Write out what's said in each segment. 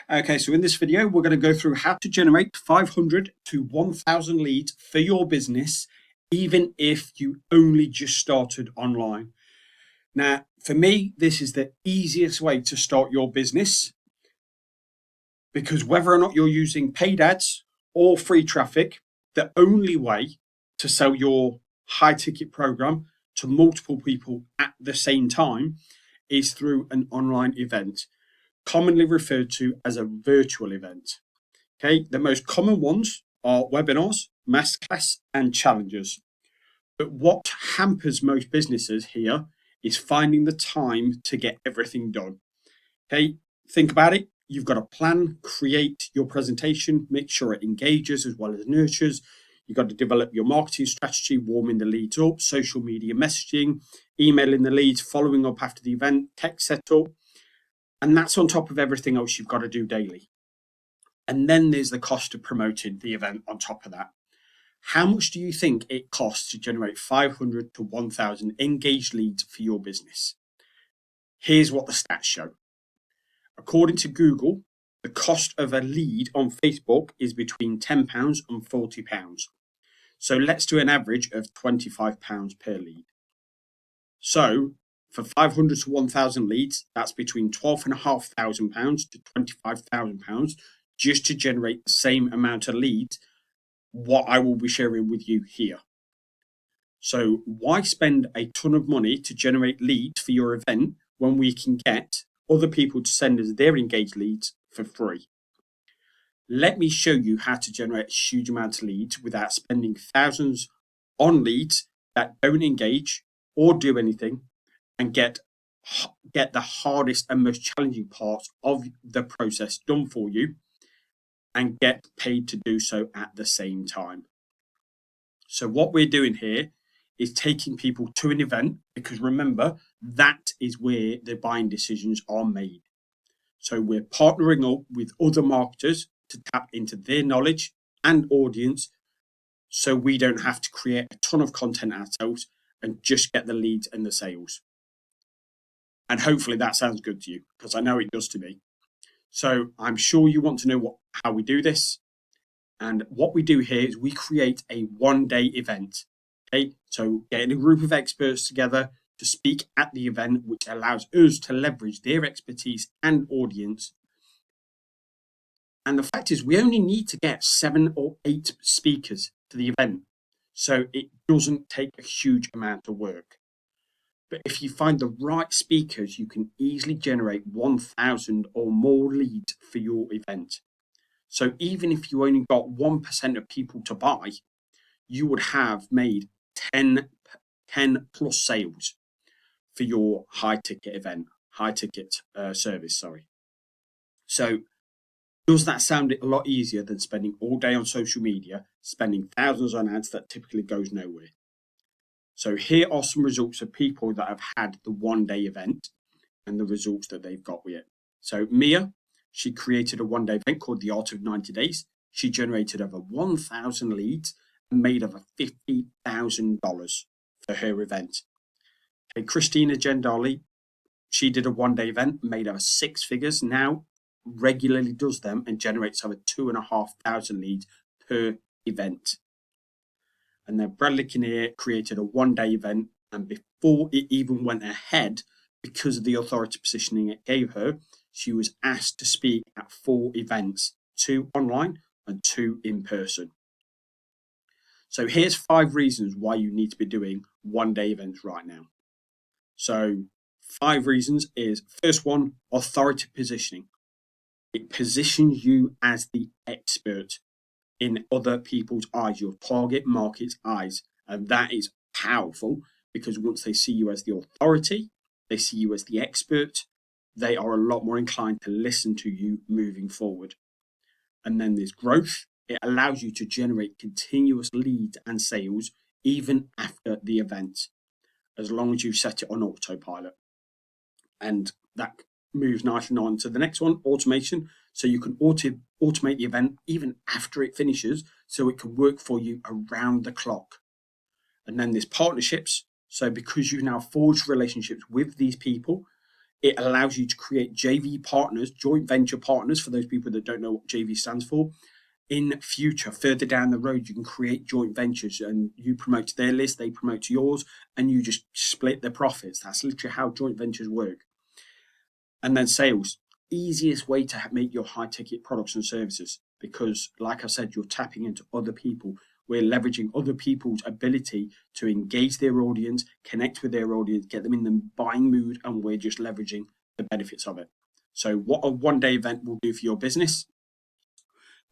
Okay, so in this video, we're going to go through how to generate 500 to 1,000 leads for your business, even if you only just started online. Now, for me, this is the easiest way to start your business because whether or not you're using paid ads or free traffic, the only way to sell your high ticket program to multiple people at the same time is through an online event, commonly referred to as a virtual event. Okay, the most common ones are webinars, masterclass, and challenges. But what hampers most businesses here is finding the time to get everything done. Okay, think about it. You've got to plan, create your presentation, make sure it engages as well as nurtures. You've got to develop your marketing strategy, warming the leads up, social media messaging, emailing the leads, following up after the event, tech setup. And that's on top of everything else you've got to do daily. And then there's the cost of promoting the event on top of that. How much do you think it costs to generate 500 to 1,000 engaged leads for your business? Here's what the stats show. According to Google, the cost of a lead on Facebook is between £10 and £40. So let's do an average of £25 per lead. So for 500 to 1,000 leads, that's between £12,500 to £25,000 just to generate the same amount of leads what I will be sharing with you here. So why spend a ton of money to generate leads for your event when we can get other people to send us their engaged leads for free? Let me show you how to generate a huge amount of leads without spending thousands on leads that don't engage or do anything and get the hardest and most challenging part of the process done for you and get paid to do so at the same time. So what we're doing here is taking people to an event, because remember, that is where the buying decisions are made. So we're partnering up with other marketers to tap into their knowledge and audience so we don't have to create a ton of content ourselves and just get the leads and the sales. And hopefully that sounds good to you, because I know it does to me. So I'm sure you want to know how we do this. And what we do here is we create a one-day event. Okay, so getting a group of experts together to speak at the event, which allows us to leverage their expertise and audience. And the fact is, we only need to get 7 or 8 speakers to the event. So it doesn't take a huge amount of work. But if you find the right speakers, you can easily generate 1,000 or more leads for your event. So even if you only got 1% of people to buy, you would have made 10 plus sales for your high ticket service. So does that sound a lot easier than spending all day on social media, spending thousands on ads that typically goes nowhere? So here are some results of people that have had the one-day event and the results that they've got with it. So Mia, she created a one-day event called The Art of 90 Days. She generated over 1,000 leads and made over $50,000 for her event. Okay, Christina Gendali, she did a one-day event, made over 6 figures, now regularly does them and generates over 2,500 leads per event. And then Bradley Kinnear created a one-day event, and before it even went ahead, because of the authority positioning it gave her, she was asked to speak at 4 events, 2 online and 2 in person. So here's 5 reasons why you need to be doing one-day events right now. So 5 reasons is, first one, authority positioning. It positions you as the expert in other people's eyes, your target market's eyes. And that is powerful, because once they see you as the authority, they see you as the expert, they are a lot more inclined to listen to you moving forward. And then there's growth. It allows you to generate continuous leads and sales even after the event, as long as you set it on autopilot. And that moves nicely on to the next one, automation. So you can automate the event even after it finishes, so it can work for you around the clock. And then there's partnerships. So because you've now forged relationships with these people, It allows you to create JV partners, joint venture partners, for those people that don't know what JV stands for. In future, further down the road, you can create joint ventures and you promote to their list, they promote to yours, and you just split the profits. That's literally how joint ventures work. And then sales, easiest way to make your high ticket products and services, because like I said, you're tapping into other people. We're leveraging other people's ability to engage their audience, connect with their audience, get them in the buying mood, and we're just leveraging the benefits of it. So what a one-day event will do for your business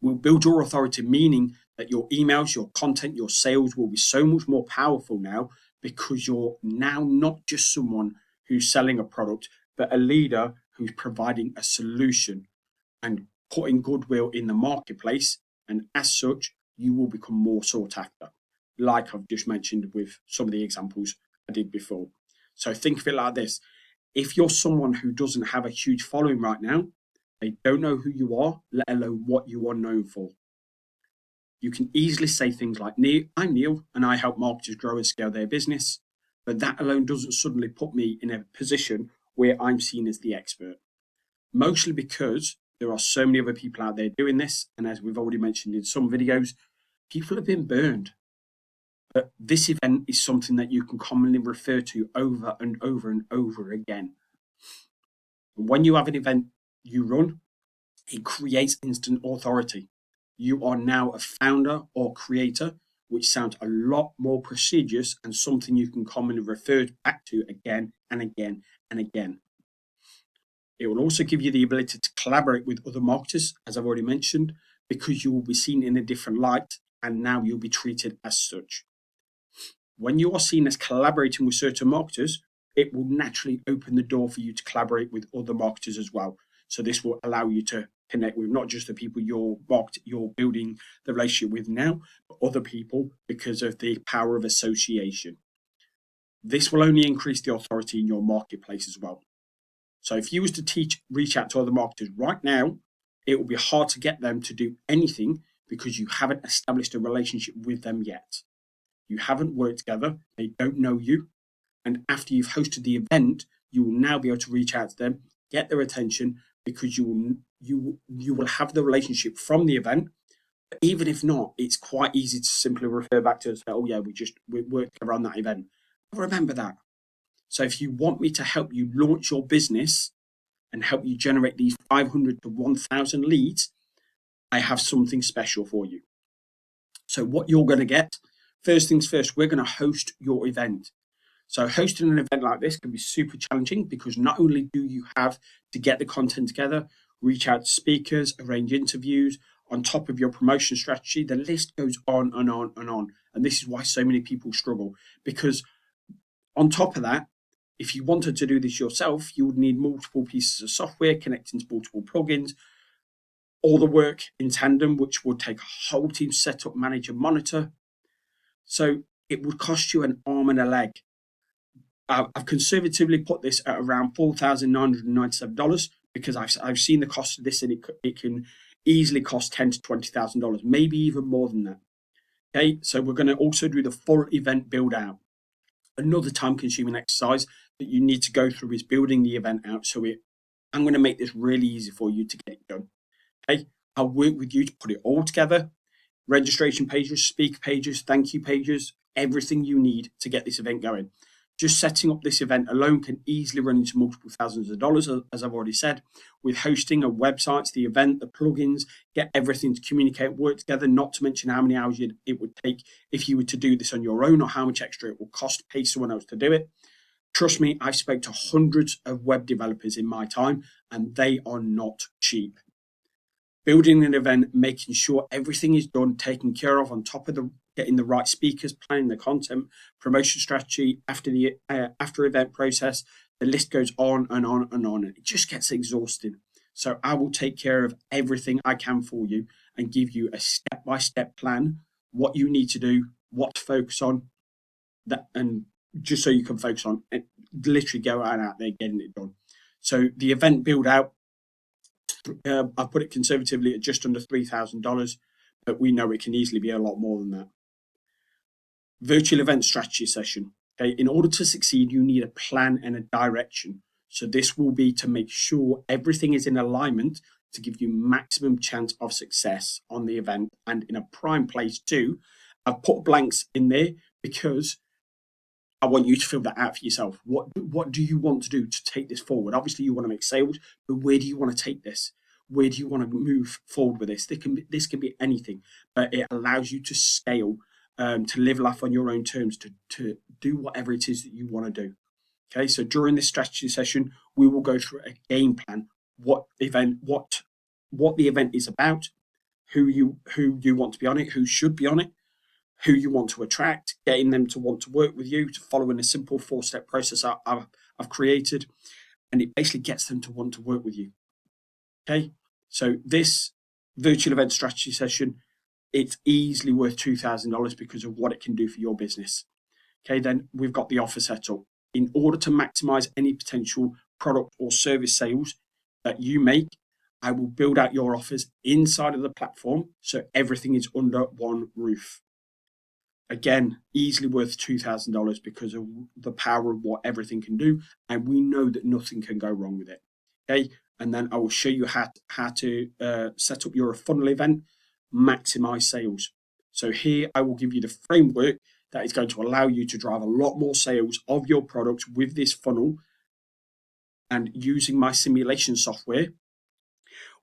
will build your authority, meaning that your emails, your content, your sales will be so much more powerful now, because you're now not just someone who's selling a product, but a leader who's providing a solution and putting goodwill in the marketplace. And as such, you will become more sought after, like I've just mentioned with some of the examples I did before. So think of it like this. If you're someone who doesn't have a huge following right now, they don't know who you are, let alone what you are known for. You can easily say things like, I'm Neil and I help marketers grow and scale their business. But that alone doesn't suddenly put me in a position where I'm seen as the expert. Mostly because there are so many other people out there doing this. And as we've already mentioned in some videos, people have been burned. But this event is something that you can commonly refer to over and over and over again. When you have an event you run, it creates instant authority. You are now a founder or creator, which sounds a lot more prestigious and something you can commonly refer back to again and again and again. It will also give you the ability to collaborate with other marketers, as I've already mentioned, because you will be seen in a different light and now you'll be treated as such. When you are seen as collaborating with certain marketers, it will naturally open the door for you to collaborate with other marketers as well. So this will allow you to connect with not just the people you're building the relationship with now, but other people, because of the power of association. This will only increase the authority in your marketplace as well. So if you was to reach out to other marketers right now, it will be hard to get them to do anything because you haven't established a relationship with them yet. You haven't worked together, they don't know you. And after you've hosted the event, you will now be able to reach out to them, get their attention, because you will have the relationship from the event. But even if not, it's quite easy to simply refer back to and say, oh yeah, we worked together on that event. Remember that. So if you want me to help you launch your business and help you generate these 500 to 1,000 leads, I have something special for you. So what you're going to get, first things first, we're going to host your event. So hosting an event like this can be super challenging because not only do you have to get the content together, reach out to speakers, arrange interviews, on top of your promotion strategy, the list goes on and on and on. And this is why so many people struggle, because on top of that, if you wanted to do this yourself, you would need multiple pieces of software connecting to multiple plugins, all the work in tandem, which would take a whole team set up, manage, and monitor. So it would cost you an arm and a leg. I've conservatively put this at around $4,997 because I've seen the cost of this, and it can easily cost $10,000 to $20,000, maybe even more than that. Okay, so we're going to also do the full event build out. Another time-consuming exercise that you need to go through is building the event out. So I'm going to make this really easy for you to get it done. Okay, I'll work with you to put it all together. Registration pages, speaker pages, thank you pages, everything you need to get this event going. Just setting up this event alone can easily run into multiple thousands of dollars, as I've already said. With hosting a website, the event, the plugins, get everything to communicate, work together, not to mention how many hours it would take if you were to do this on your own, or how much extra it will cost to pay someone else to do it. Trust me, I've spoken to hundreds of web developers in my time, and they are not cheap. Building an event, making sure everything is done, taken care of, on top of getting the right speakers, planning the content, promotion strategy, after the after event process, the list goes on and on and on. It just gets exhausting. So I will take care of everything I can for you and give you a step-by-step plan, what you need to do, what to focus on, that, and just so you can focus on it, literally go out there getting it done. So the event build out, I put it conservatively at just under $3,000, but we know it can easily be a lot more than that. Virtual event strategy session. Okay, in order to succeed, you need a plan and a direction. So this will be to make sure everything is in alignment to give you maximum chance of success on the event and in a prime place too. I've put blanks in there because I want you to fill that out for yourself. What do you want to do to take this forward? Obviously, you want to make sales, but where do you want to take this? Where do you want to move forward with this? This can be anything, but it allows you to scale, to live life on your own terms, to do whatever it is that you want to do. Okay, so during this strategy session, we will go through a game plan, what the event is about, who you want to be on it, who should be on it, who you want to attract, getting them to want to work with you, to follow in a simple 4-step process I've created, and it basically gets them to want to work with you. Okay, so this virtual event strategy session, it's easily worth $2,000 because of what it can do for your business. Okay, then we've got the offer set up. In order to maximize any potential product or service sales that you make, I will build out your offers inside of the platform so everything is under one roof. Again, easily worth $2,000 because of the power of what everything can do, and we know that nothing can go wrong with it. Okay, and then I will show you how to set up your funnel event, maximize sales. So here I will give you the framework that is going to allow you to drive a lot more sales of your products with this funnel. And using my simulation software,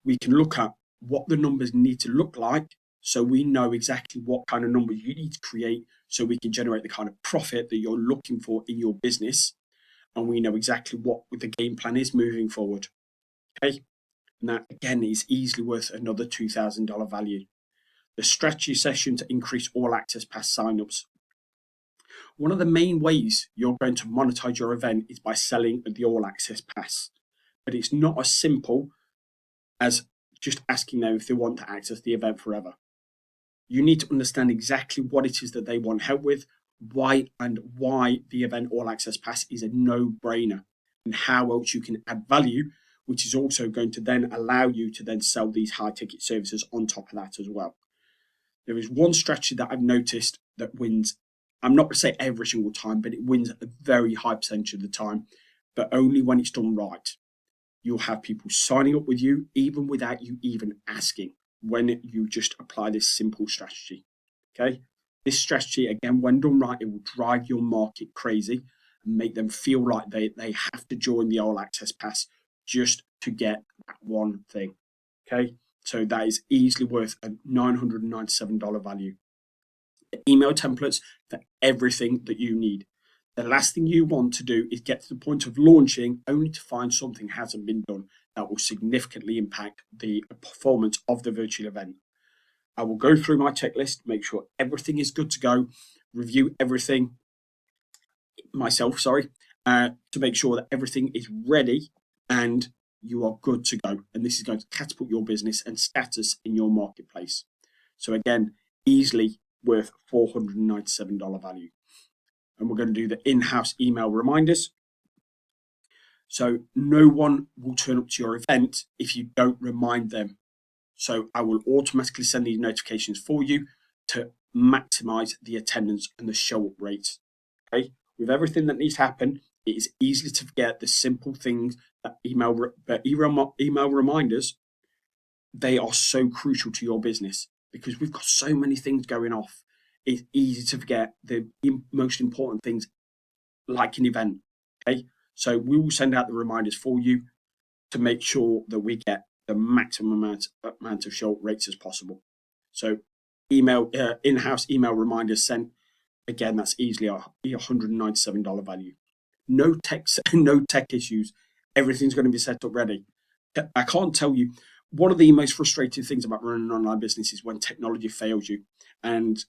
we can look at what the numbers need to look like so we know exactly what kind of numbers you need to create so we can generate the kind of profit that you're looking for in your business. And we know exactly what the game plan is moving forward. Okay. And that again is easily worth another $2,000 value. The strategy session to increase all access pass signups. One of the main ways you're going to monetize your event is by selling the all access pass. But it's not as simple as just asking them if they want to access the event forever. You need to understand exactly what it is that they want help with, why the event all access pass is a no-brainer, and how else you can add value, which is also going to then allow you to then sell these high ticket services on top of that as well. There is one strategy that I've noticed that wins. I'm not going to say every single time, but it wins a very high percentage of the time, but only when it's done right. You'll have people signing up with you even without you even asking, when you just apply this simple strategy. Okay, this strategy, again, when done right, it will drive your market crazy and make them feel like they have to join the all access pass just to get that one thing. Okay, so that is easily worth a $997 value. The email templates for everything that you need. The last thing you want to do is get to the point of launching only to find something hasn't been done that will significantly impact the performance of the virtual event. I will go through my checklist, make sure everything is good to go, review everything myself, to make sure that everything is ready and you are good to go. And this is going to catapult your business and status in your marketplace. So again, easily worth $497 value. And we're going to do the in-house email reminders. So no one will turn up to your event if you don't remind them. So I will automatically send these notifications for you to maximize the attendance and the show up rate. Okay, with everything that needs to happen, it is easy to forget the simple things that email reminders. They are so crucial to your business because we've got so many things going off. It's easy to forget the most important things like an event. Okay, so we will send out the reminders for you to make sure that we get the maximum amount of show rates as possible. So in-house email reminders sent. Again, that's easily a $197 value. No tech issues. Everything's going to be set up ready. I can't tell you, one of the most frustrating things about running an online business is when technology fails you. And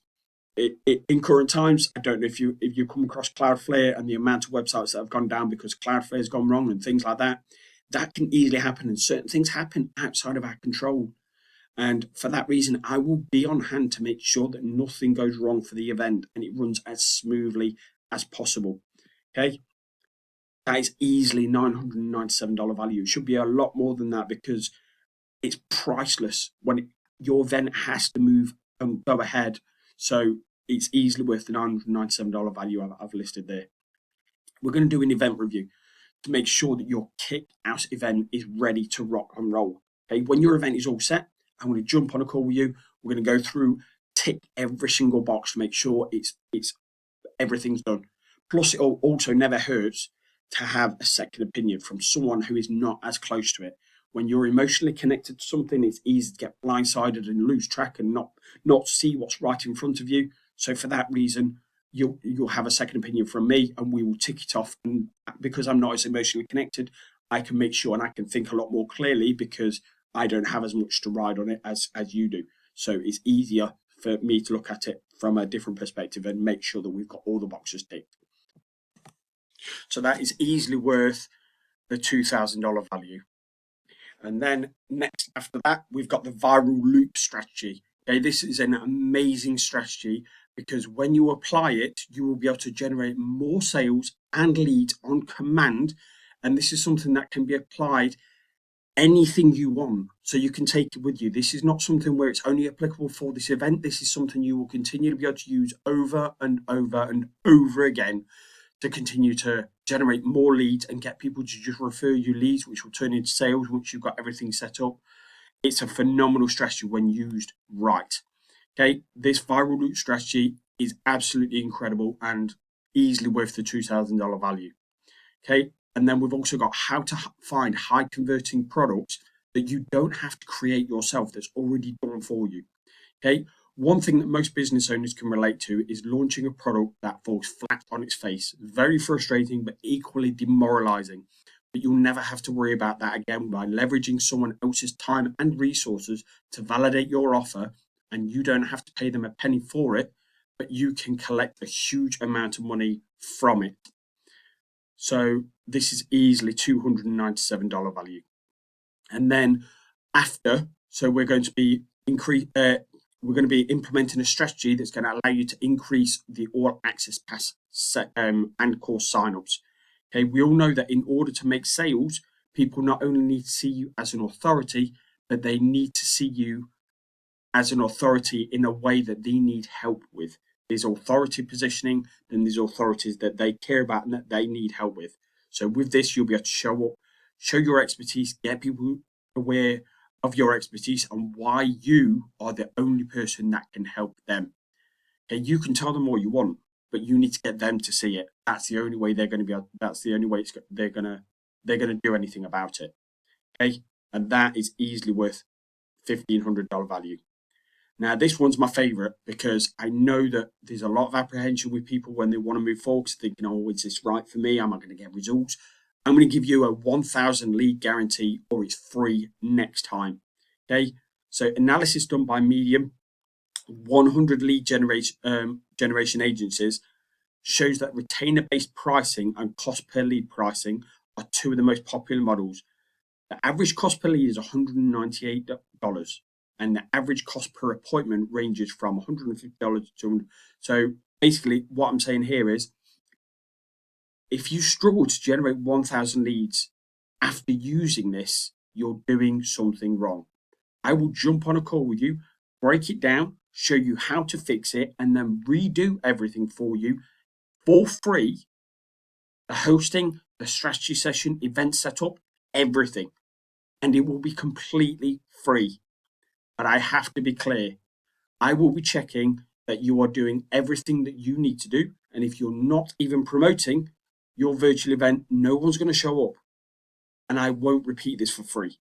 in current times, I don't know if you come across Cloudflare and the amount of websites that have gone down because Cloudflare has gone wrong and things like that. That can easily happen, and certain things happen outside of our control. And for that reason, I will be on hand to make sure that nothing goes wrong for the event and it runs as smoothly as possible. Okay, that is easily $997 value. It should be a lot more than that because it's priceless when your event has to move and go ahead. So it's easily worth the $997 value I've listed there. We're going to do an event review. to make sure that your kick-out event is ready to rock and roll. Okay, when your event is all set, I'm going to jump on a call with you. We're going to go through, tick every single box to make sure it's everything's done. Plus, it also never hurts to have a second opinion from someone who is not as close to it. When you're emotionally connected to something, it's easy to get blindsided and lose track and not see what's right in front of you. So for that reason, you'll have a second opinion from me, and we will tick it off. And because I'm not as emotionally connected, I can make sure and I can think a lot more clearly because I don't have as much to ride on it as you do. So it's easier for me to look at it from a different perspective and make sure that we've got all the boxes ticked. So that is easily worth the $2,000 value. And then next after that, we've got the viral loop strategy. Okay, this is an amazing strategy because when you apply it, you will be able to generate more sales and leads on command. And this is something that can be applied anything you want. So you can take it with you. This is not something where it's only applicable for this event. This is something you will continue to be able to use over and over and over again to continue to generate more leads and get people to just refer you leads, which will turn into sales once you've got everything set up. It's a phenomenal strategy when used right. Okay, this viral loop strategy is absolutely incredible and easily worth the $2,000 value. Okay, and then we've also got how to find high converting products that you don't have to create yourself, that's already done for you. Okay, one thing that most business owners can relate to is launching a product that falls flat on its face. Very frustrating, but equally demoralizing. But you'll never have to worry about that again by leveraging someone else's time and resources to validate your offer, and you don't have to pay them a penny for it, but you can collect a huge amount of money from it. So this is easily $297 value. And then after, so we're going to be implementing a strategy that's going to allow you to increase the all access pass and course signups. Okay, we all know that in order to make sales, people not only need to see you as an authority, but they need to see you as an authority in a way that they need help with. There's authority positioning, then there's authorities that they care about and that they need help with. So with this, you'll be able to show up, show your expertise, get people aware of your expertise and why you are the only person that can help them. Okay, you can tell them all you want, but you need to get them to see it. That's the only way they're going to be able, that's the only way they're going to do anything about it. Okay, and that is easily worth $1,500 value. Now, this one's my favorite because I know that there's a lot of apprehension with people when they want to move forward, thinking, oh, is this right for me? Am I going to get results? I'm going to give you a 1,000 lead guarantee, or it's free next time. Okay, so analysis done by Medium, 100 lead generation agencies shows that retainer-based pricing and cost per lead pricing are two of the most popular models. The average cost per lead is $198. And the average cost per appointment ranges from $150 to $200. So basically, what I'm saying here is, if you struggle to generate 1,000 leads after using this, you're doing something wrong. I will jump on a call with you, break it down, show you how to fix it, and then redo everything for you for free. The hosting, the strategy session, event setup, everything. And it will be completely free. But I have to be clear. I will be checking that you are doing everything that you need to do. And if you're not even promoting your virtual event, no one's going to show up. And I won't repeat this for free.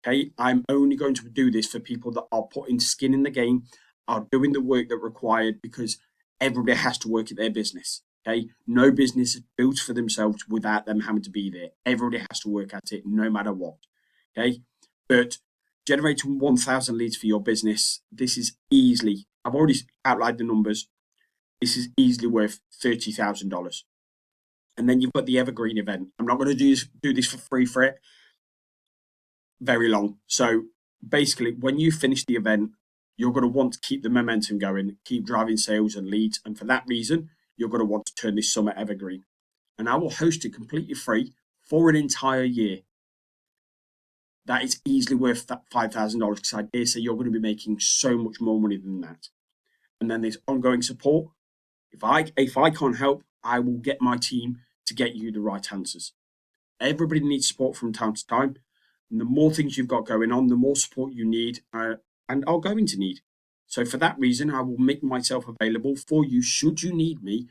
Okay, I'm only going to do this for people that are putting skin in the game, are doing the work that required, because everybody has to work at their business. Okay, no business is built for themselves without them having to be there. Everybody has to work at it no matter what. Okay, but generating 1,000 leads for your business, this is easily, I've already outlined the numbers, this is easily worth $30,000. And then you've got the Evergreen event. I'm not going to do this for free for it very long. So basically, when you finish the event, you're going to want to keep the momentum going, keep driving sales and leads. And for that reason, you're going to want to turn this summit evergreen. And I will host it completely free for an entire year. That is easily worth that $5,000, because I dare say you're going to be making so much more money than that. And then there's ongoing support. If I can't help, I will get my team to get you the right answers. Everybody needs support from time to time. And the more things you've got going on, the more support you need and are going to need. So for that reason, I will make myself available for you should you need me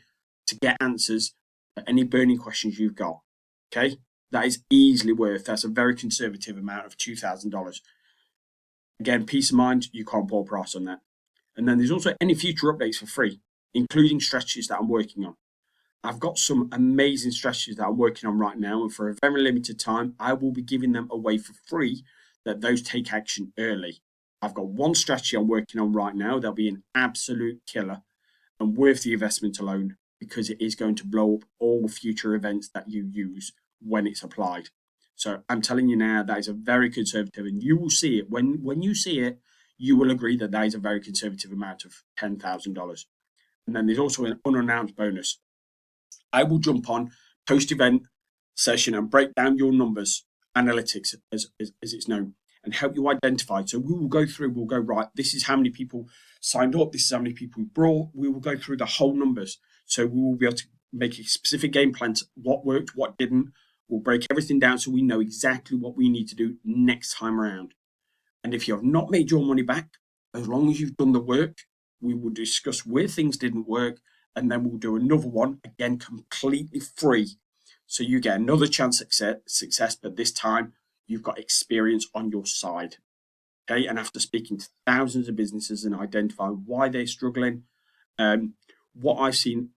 to get answers for any burning questions you've got. Okay, that is easily worth. That's a very conservative amount of $2,000. Again, peace of mind. You can't pour a price on that. And then there's also any future updates for free, including strategies that I'm working on. I've got some amazing strategies that I'm working on right now, and for a very limited time, I will be giving them away for free. That those take action early. I've got one strategy I'm working on right now. That'll be an absolute killer and worth the investment alone, because it is going to blow up all future events that you use when it's applied. So I'm telling you now, that is a very conservative, and you will see it. When you see it, you will agree that that is a very conservative amount of $10,000. And then there's also an unannounced bonus. I will jump on post-event session and break down your numbers, analytics as it's known, and help you identify. So we will go through, we'll go, right, this is how many people signed up, this is how many people we brought. We will go through the whole numbers. So we will be able to make a specific game plan, what worked, what didn't. We'll break everything down so we know exactly what we need to do next time around. And if you have not made your money back, as long as you've done the work, we will discuss where things didn't work, and then we'll do another one, again, completely free. So you get another chance at success, but this time you've got experience on your side. Okay, and after speaking to thousands of businesses and identifying why they're struggling, what I've seen,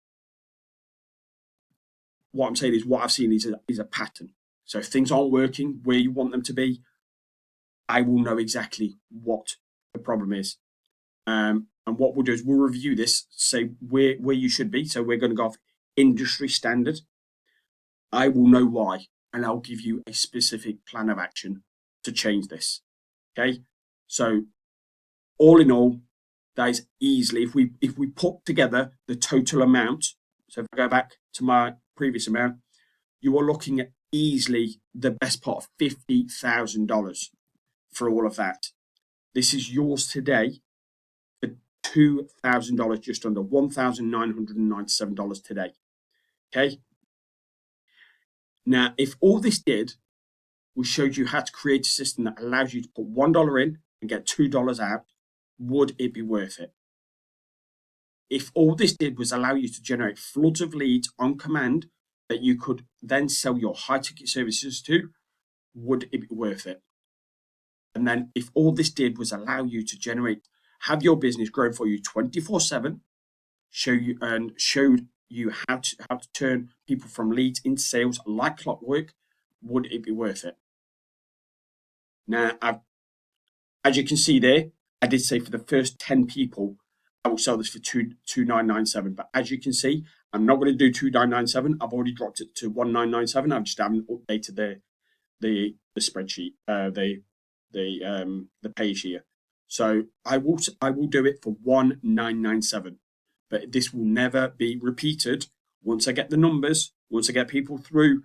what I'm saying is what I've seen is a pattern. So if things aren't working where you want them to be, I will know exactly what the problem is. And what we'll do is we'll review this, say where you should be. So we're going to go off industry standard. I will know why, and I'll give you a specific plan of action to change this. Okay. So all in all, that is easily, if we put together the total amount, so if I go back to my previous amount, you are looking at easily the best part of $50,000 for all of that. This is yours today for $2,000, just under $1,997 today. Okay. Now, if all this did was showed you how to create a system that allows you to put $1 in and get $2 out, would it be worth it? If all this did was allow you to generate floods of leads on command that you could then sell your high ticket services to, would it be worth it? And then if all this did was allow you to have your business grow for you 24/7, showed you how to turn people from leads into sales like clockwork, would it be worth it? Now, as you can see there, I did say for the first 10 people, I will sell this for $2,997. But as you can see, I'm not going to do $2,997. I've already dropped it to $1,997. I just haven't updated the spreadsheet, the page here. So I will do it for $1,997. But this will never be repeated. Once I get the numbers, once I get people through,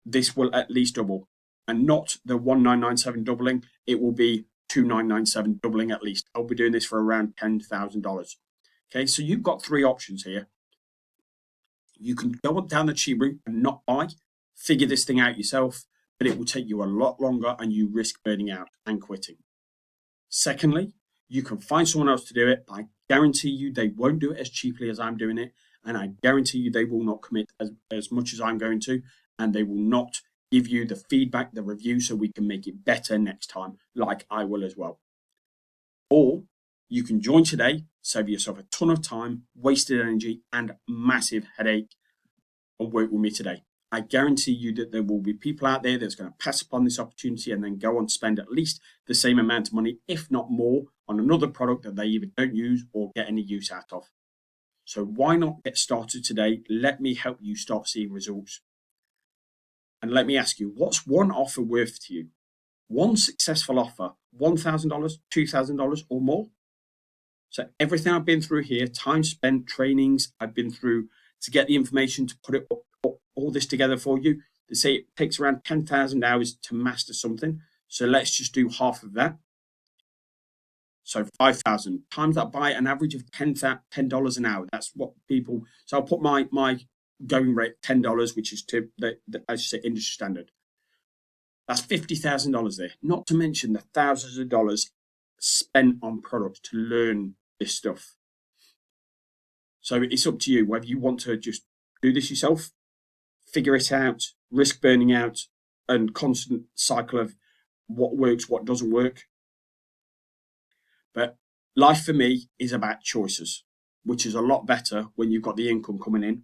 this will at least double. And not the $1,997 doubling, it will be $2,997 doubling at least. I'll be doing this for around $10,000. Okay, so you've got three options here. You can go down the cheap route and not buy, figure this thing out yourself, but it will take you a lot longer and you risk burning out and quitting. Secondly, you can find someone else to do it, but I guarantee you they won't do it as cheaply as I'm doing it, and I guarantee you they will not commit as much as I'm going to, and they will not give you the feedback, the review, so we can make it better next time, like I will as well. Or you can join today, save yourself a ton of time, wasted energy, and massive headache, and work with me today. I guarantee you that there will be people out there that's going to pass upon this opportunity and then go on to spend at least the same amount of money, if not more, on another product that they either don't use or get any use out of. So why not get started today? Let me help you start seeing results. And let me ask you, what's one offer worth to you? One successful offer, $1,000, $2,000 or more? So everything I've been through here, time spent, trainings I've been through to get the information to put it up, all this together for you. They say it takes around 10,000 hours to master something. So let's just do half of that. So 5,000 times that by an average of $10 an hour. That's what people. So I'll put my going rate $10, which is to the I should say industry standard. That's $50,000 there, not to mention the thousands of dollars spent on product to learn this stuff. So it's up to you whether you want to just do this yourself, figure it out, risk burning out, and constant cycle of what works, what doesn't work. But life for me is about choices, which is a lot better when you've got the income coming in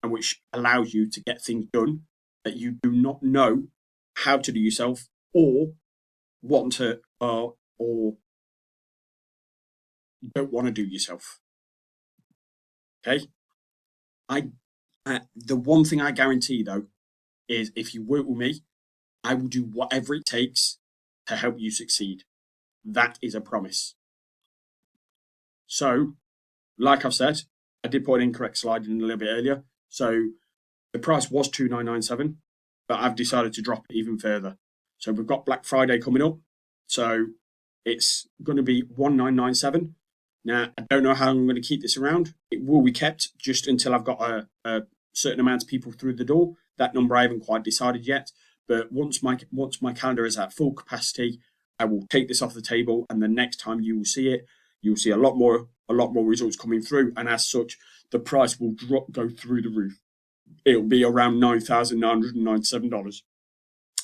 and which allows you to get things done that you do not know how to do yourself or want to or don't want to do yourself. Okay. The one thing I guarantee though is if you work with me, I will do whatever it takes to help you succeed. That is a promise. So, like I've said, I did put an incorrect slide in a little bit earlier. So the price was 2,997, but I've decided to drop it even further. So we've got Black Friday coming up. So it's going to be 1,997. Now, I don't know how I'm going to keep this around. It will be kept just until I've got a certain amount of people through the door. That number I haven't quite decided yet. But once my calendar is at full capacity, I will take this off the table. And the next time you will see it, you'll see a lot more results coming through. And as such, the price will go through the roof. It'll be around $9,997.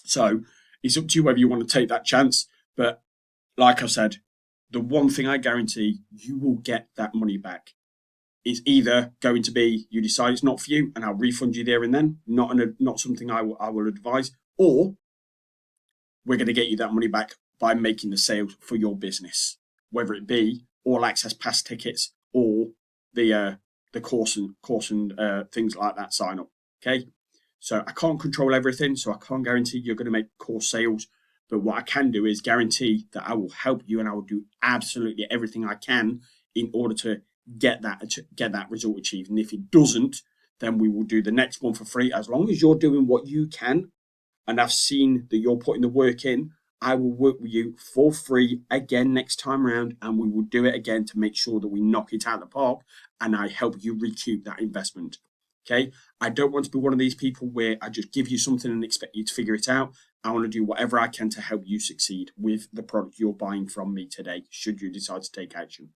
So it's up to you whether you want to take that chance. But like I said, the one thing I guarantee you will get that money back. It's either going to be you decide it's not for you and I'll refund you there and then, not something I will advise, or we're going to get you that money back by making the sale for your business, whether it be all access pass tickets or the course and things like that sign up. Okay, so I can't control everything, so I can't guarantee you're going to make course sales. But what I can do is guarantee that I will help you and I will do absolutely everything I can in order to get that result achieved. And if it doesn't, then we will do the next one for free. As long as you're doing what you can and I've seen that you're putting the work in, I will work with you for free again next time around, and we will do it again to make sure that we knock it out of the park and I help you recoup that investment. Okay, I don't want to be one of these people where I just give you something and expect you to figure it out. I want to do whatever I can to help you succeed with the product you're buying from me today, should you decide to take action.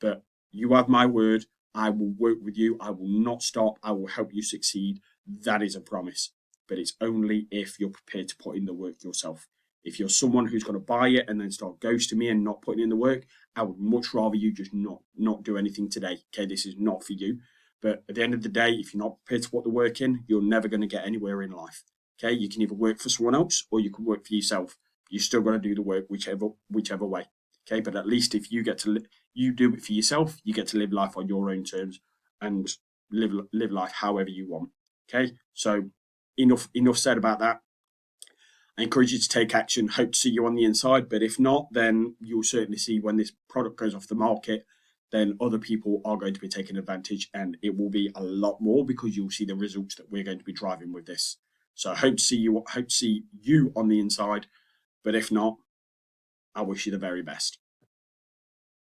But you have my word, I will work with you. I will not stop. I will help you succeed. That is a promise. But it's only if you're prepared to put in the work yourself. If you're someone who's going to buy it and then start ghosting me and not putting in the work, I would much rather you just not do anything today. Okay, this is not for you. But at the end of the day, if you're not prepared to put the work in, you're never going to get anywhere in life. Okay, you can either work for someone else or you can work for yourself. You're still going to do the work whichever way. Okay, but at least if you get to you do it for yourself, you get to live life on your own terms and live life however you want. Okay, so enough said about that. I encourage you to take action. Hope to see you on the inside, but if not, then you'll certainly see when this product goes off the market, then other people are going to be taking advantage, and it will be a lot more because you'll see the results that we're going to be driving with this. So I hope to see you on the inside, but if not, I wish you the very best.